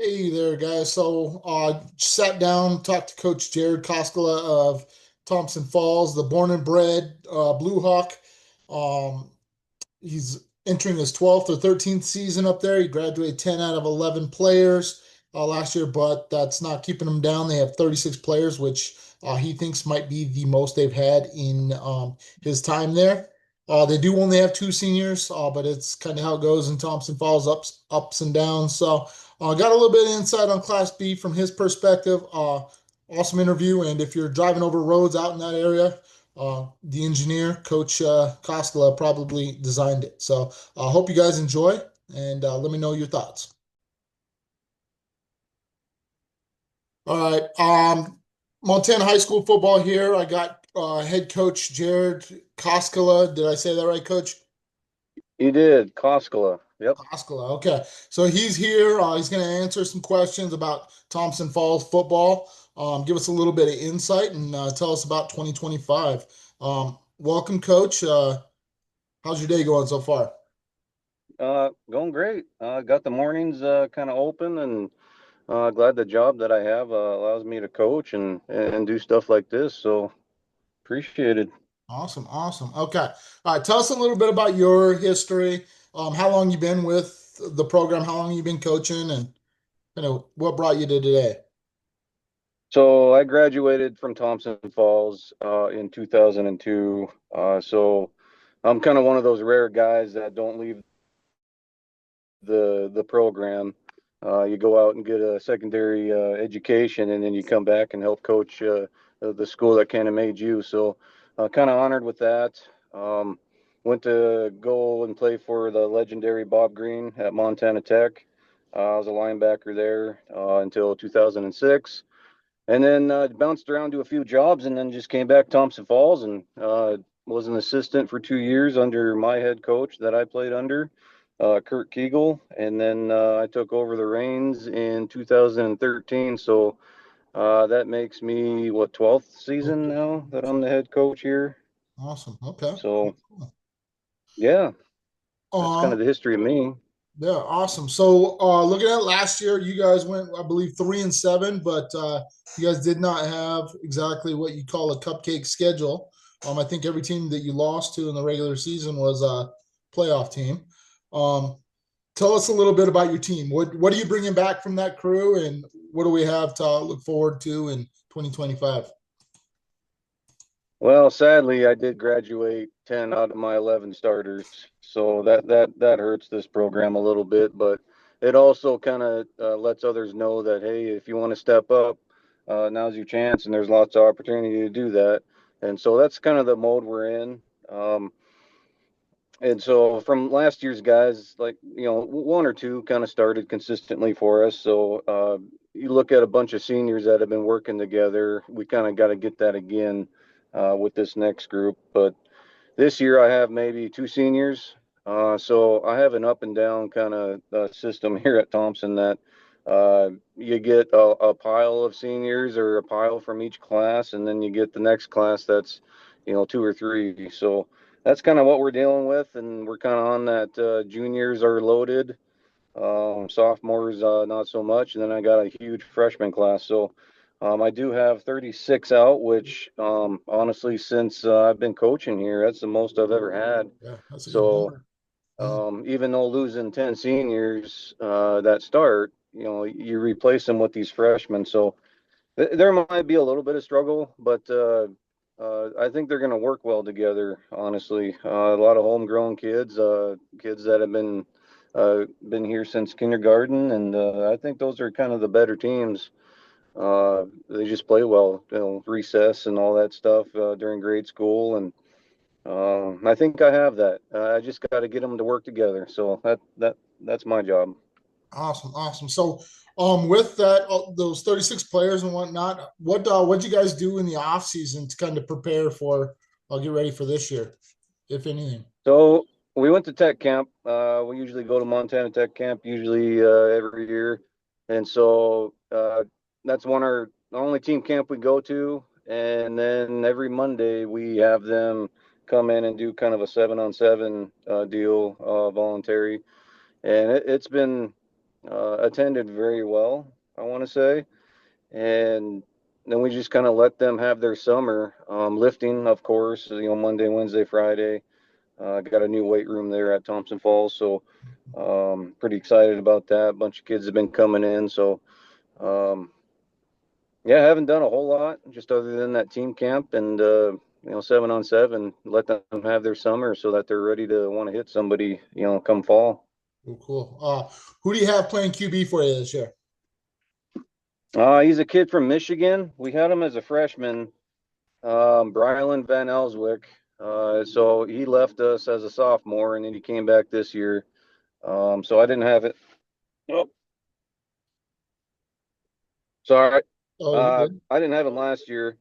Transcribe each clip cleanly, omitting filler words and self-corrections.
Hey there, guys. Sat down, talked to Coach Jared Koskela of Thompson Falls, the born and bred Blue Hawk. Um, he's entering his 12th or 13th season up there. He graduated 10 out of 11 players last year, but that's not keeping them down. They have 36 players, which he thinks might be the most they've had in his time there. They do only have two seniors, but it's kind of how it goes in Thompson Falls, ups and downs. Got a little bit of insight on Class B from his perspective. Awesome interview, and if you're driving over roads out in that area, the engineer, Coach Koskela, probably designed it. So I hope you guys enjoy and let me know your thoughts. All right. Montana High School football here. I got head coach Jared Koskela. Did I say that right, Coach? You did, Koskela. Yep. Koskela. Okay. So he's here. He's going to answer some questions about Thompson Falls football. Give us a little bit of insight and tell us about 2025. Welcome, Coach. How's your day going so far? Going great. Got the mornings kind of open, and glad the job that I have allows me to coach and do stuff like this. So appreciated. Awesome, awesome. Okay. All right. Tell us a little bit about your history. How long you been with the program? How long you been coaching, and what brought you to today? So I graduated from Thompson Falls in 2002. So I'm kind of one of those rare guys that don't leave the program. You go out and get a secondary education, and then you come back and help coach the school that kind of made you. So, kind of honored with that. Went to go and play for the legendary Bob Green at Montana Tech. I was a linebacker there until 2006, and then bounced around to a few jobs, and then just came back to Thompson Falls and was an assistant for 2 years under my head coach that I played under, Kurt Kegel, and then I took over the reins in 2013. So that makes me what 12th season Okay. now that I'm the head coach here. Awesome. Okay. So yeah, that's kind of Um, the history of me. yeah, awesome. Looking at last year, you guys went, I believe, 3-7, but you guys did not have exactly what you call a cupcake schedule. I think every team that you lost to in the regular season was a playoff team. Um, Tell us a little bit about your team. What are you bringing back from that crew, and what do we have to look forward to in 2025? Well, sadly, I did graduate 10 out of my 11 starters, so that hurts this program a little bit, but it also kind of lets others know that hey, if you want to step up, now's your chance, and there's lots of opportunity to do that. And so that's kind of the mode we're in. And so from last year's guys, like one or two kind of started consistently for us. So you look at a bunch of seniors that have been working together. We kind of got to get that again with this next group. But this year I have maybe two seniors. So I have an up and down kind of system here at Thompson that you get a pile of seniors or a pile from each class, and then you get the next class that's two or three. So that's kind of what we're dealing with, and we're kind of on that. Juniors are loaded, sophomores not so much, and then I got a huge freshman class. So I do have 36 out, which honestly, since I've been coaching here, that's the most I've ever had. Yeah, that's a good So number. Yeah. even though losing 10 seniors that start, you replace them with these freshmen. So there might be a little bit of struggle, but I think they're going to work well together. Honestly, a lot of homegrown kids, kids that have been here since kindergarten, and I think those are kind of the better teams. They just play well, recess and all that stuff during grade school, and I think I have that. I just got to get them to work together. So that's my job. Awesome, awesome. With that, those 36 players and whatnot, what'd you guys do in the off season to kind of prepare for, get ready for this year, if anything? So we went to tech camp. We usually go to Montana Tech camp usually every year, and so that's our the only team camp we go to. And then every Monday we have them come in and do kind of a 7-on-7 deal, voluntary. And it's been attended very well, I want to say. And then we just kind of let them have their summer. Lifting, of course, Monday, Wednesday, Friday. Got a new weight room there at Thompson Falls, so pretty excited about that. A bunch of kids have been coming in, so um, yeah, I haven't done a whole lot, just other than that team camp and 7-on-7. Let them have their summer so that they're ready to want to hit somebody, come fall. Cool, cool. Who do you have playing QB for you this year? He's a kid from Michigan. We had him as a freshman, Brylan Van Elswick. So he left us as a sophomore, and then he came back this year. So I didn't have it. Oh, sorry. Oh, you're good. I didn't have him last year.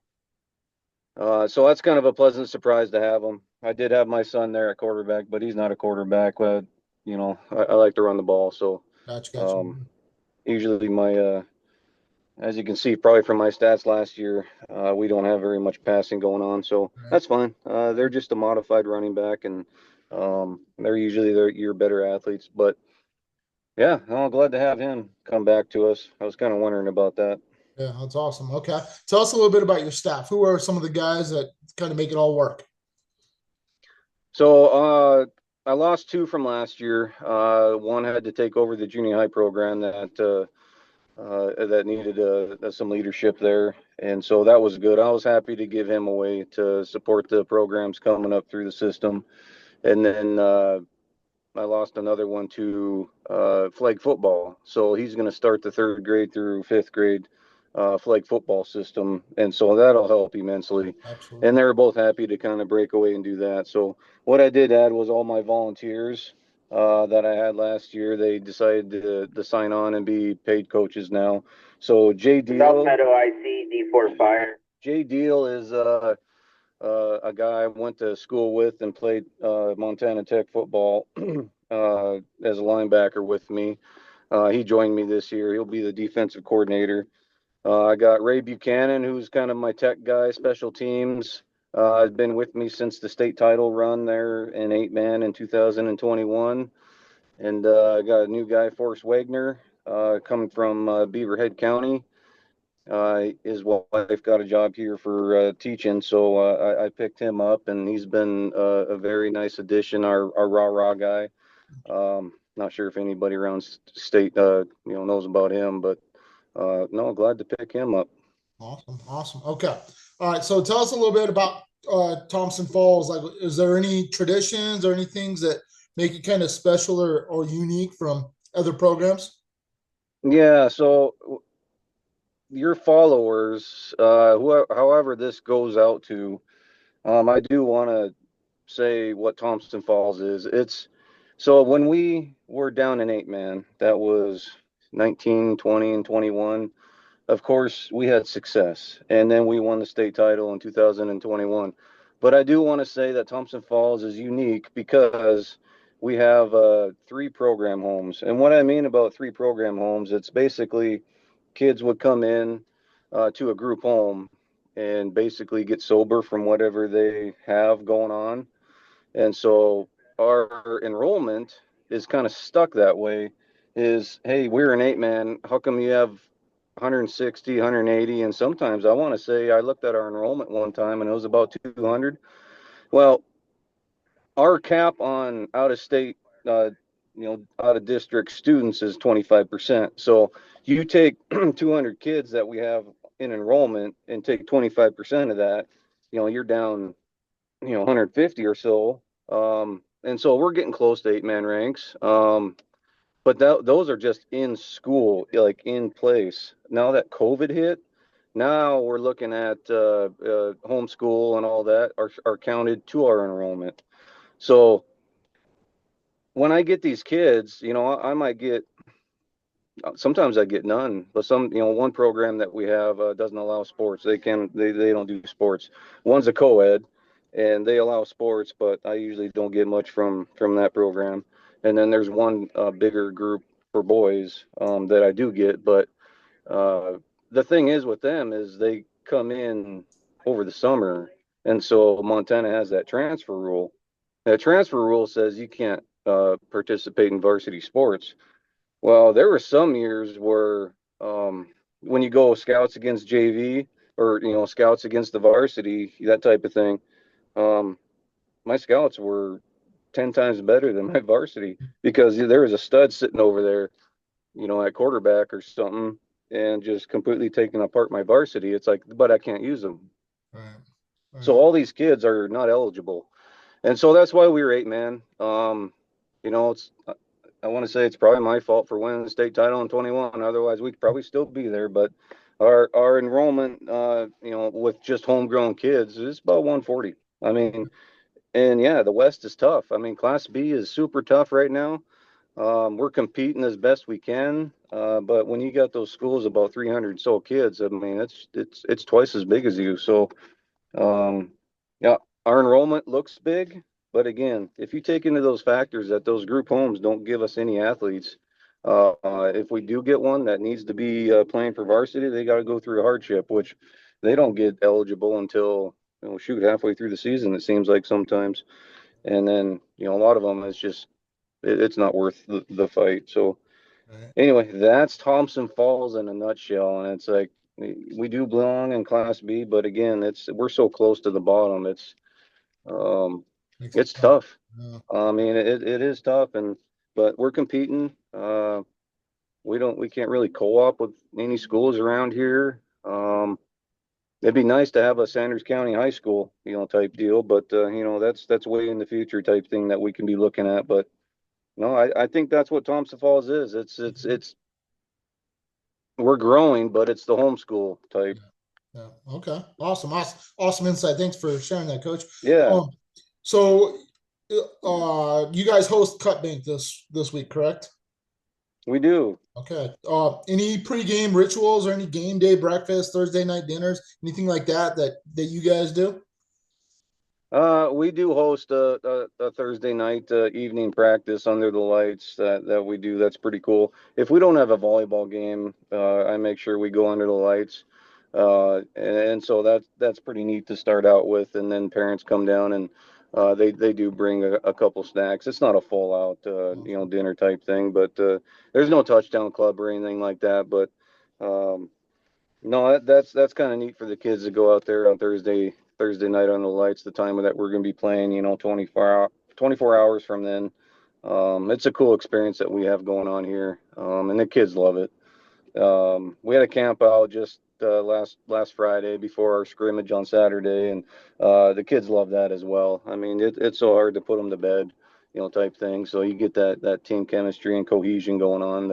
So that's kind of a pleasant surprise to have him. I did have my son there at quarterback, but he's not a quarterback. But I like to run the ball. So Gotcha, gotcha. um, usually as you can see, probably from my stats last year, we don't have very much passing going on. So Right. that's fine. They're just a modified running back, and they're usually your better athletes. But yeah, I'm glad to have him come back to us. I was kind of wondering about that. Yeah, that's awesome. Okay. Tell us a little bit about your staff. Who are some of the guys that kind of make it all work? So I lost two from last year. One had to take over the junior high program that needed some leadership there, and so that was good. I was happy to give him away to support the programs coming up through the system, and then I lost another one to flag football. So he's going to start the third grade through fifth grade flag football system. And so that'll help immensely. And Absolutely. they were both happy to kind of break away and do that. So what I did add was all my volunteers that I had last year. They decided to sign on and be paid coaches now. So Jay South Deal. Meadow IC D4 Fire. Jay Deal is a guy I went to school with and played Montana Tech football as a linebacker with me. He joined me this year. He'll be the defensive coordinator. I got Ray Buchanan, who's kind of my tech guy, special teams. Has been with me since the state title run there in 8-man in 2021. And I got a new guy, Forrest Wagner, coming from Beaverhead County. His wife got a job here for teaching, so I picked him up, and he's been a very nice addition. Our rah guy. Not sure if anybody around state knows about him, but no, glad to pick him up. Awesome. Awesome. Okay. All right. So tell us a little bit about Thompson Falls. Like, is there any traditions or any things that make it kind of special or unique from other programs? Yeah, so your followers, however this goes out to, I do want to say what Thompson Falls is. It's so when we were down in 8-man, that was 19, 20, and 21. Of course, we had success, and then we won the state title in 2021. But I do want to say that Thompson Falls is unique because we have three program homes. And what I mean about three program homes, it's basically kids would come in to a group home and basically get sober from whatever they have going on. And so our enrollment is kind of stuck that way is, hey, we're an 8-man. How come you have 160, 180? And sometimes I want to say I looked at our enrollment one time and it was about 200. Well, our cap on out of state, out of district students is 25%. So you take 200 kids that we have in enrollment and take 25% of that, you're down 150 or so. And so we're getting close to 8-man ranks. But those are just in school, like in place. Now that COVID hit, now we're looking at homeschool and all that are counted to our enrollment. So when I get these kids, I might get sometimes I get none, but one program that we have doesn't allow sports. They don't do sports. One's a co-ed, and they allow sports, but I usually don't get much from that program. And then there's one bigger group for boys that I do get, but uh, the thing is with them is they come in over the summer, and so Montana has that transfer rule. That transfer rule says you can't participate in varsity sports. Well, there were some years where when you go scouts against JV or scouts against the varsity, that type of thing, um, my scouts were 10 times better than my varsity because there was a stud sitting over there, at quarterback or something, and just completely taking apart my varsity. It's like, but I can't use them. Right. So Right. all these kids are not eligible. And so that's why we were 8 man. It's I want to say it's probably my fault for winning the state title in 21. Otherwise, we'd probably still be there. But our enrollment, with just homegrown kids is about 140. I mean, and yeah, the West is tough. I mean, Class B is super tough right now. We're competing as best we can, but when you got those schools about 300 so kids, I mean, it's twice as big as you. So um, yeah, our enrollment looks big, but again, if you take into those factors that those group homes don't give us any athletes, if we do get one that needs to be playing for varsity, they got to go through a hardship, which they don't get eligible until shoot halfway through the season. It seems like sometimes, and then a lot of them it's just it's not worth the fight. So Right. anyway, that's Thompson Falls in a nutshell, and it's like we do belong in Class B, but again, we're so close to the bottom. Um, Makes it it's tough. tough. Yeah. I mean, it is tough, but we're competing. We can't really co-op with any schools around here. It'd be nice to have a Sanders County High School, type deal, but that's way in the future type thing that we can be looking at. But no, I think that's what Thompson Falls is. It's we're growing, but it's the homeschool type. Yeah. Yeah. Okay. Awesome. Awesome. Awesome insight. Thanks for sharing that, Coach. Yeah, Um, so you guys host Cut Bank this week, correct? we do. Okay. Any pregame rituals or any game day breakfast, Thursday night dinners, anything like that you guys do? We do host a Thursday night evening practice under the lights that we do. That's pretty cool. If we don't have a volleyball game, I make sure we go under the lights. And so that's pretty neat to start out with. And then parents come down and they do bring a couple snacks. It's not a full out Awesome. dinner type thing, but there's no touchdown club or anything like that. But um, no, that's kind of neat for the kids to go out there on Thursday night on the lights, the time that we're going to be playing, 24 hours from then. It's a cool experience that we have going on here, and the kids love it. We had a camp out just last Friday before our scrimmage on Saturday, and the kids love that as well. I mean, it's so hard to put them to bed, type thing. So you get that team chemistry and cohesion going on.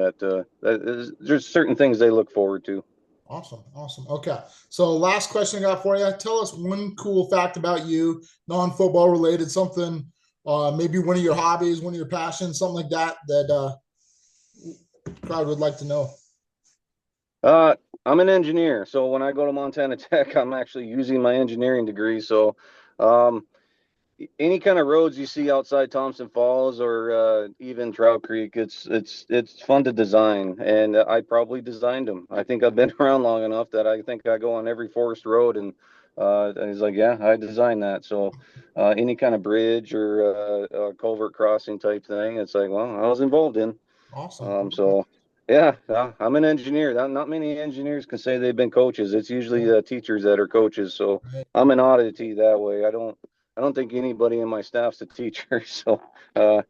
There's certain things they look forward to. Awesome. Awesome. Okay. So last question I got for you. Tell us one cool fact about you, non-football related, something, maybe one of your hobbies, one of your passions, something like that crowd would like to know. Uh, I'm an engineer, so when I go to Montana Tech, I'm actually using my engineering degree. So, um, any kind of roads you see outside Thompson Falls or even Trout Creek, it's fun to design, and I probably designed them. I think I've been around long enough that I think I go on every forest road, and he's like, yeah, I designed that. So, any kind of bridge or culvert crossing type thing, it's like, well, I was involved in. Awesome. So yeah, I'm an engineer. Not many engineers can say they've been coaches. It's usually teachers that are coaches. So Right. I'm an oddity that way. I don't think anybody in my staff's a teacher. So uh,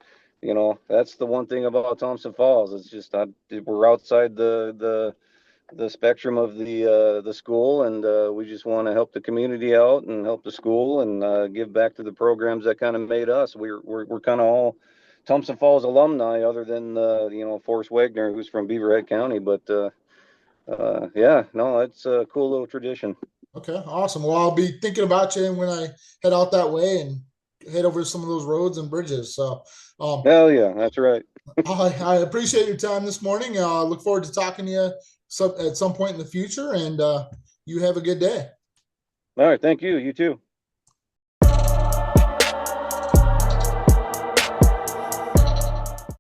that's the one thing about Thompson Falls. It's just we're outside the spectrum of the school, and we just want to help the community out and help the school and give back to the programs that kind of made us. We're kind of all Thompson Falls alumni, other than Forrest Wagner, who's from Beaverhead County. But yeah, no, it's a cool little tradition. Okay. Awesome. Well, I'll be thinking about you when I head out that way and head over some of those roads and bridges. So, um, Hell yeah, that's right. I appreciate your time this morning. I look forward to talking to you at some point in the future, and you have a good day. All right, thank you. You too.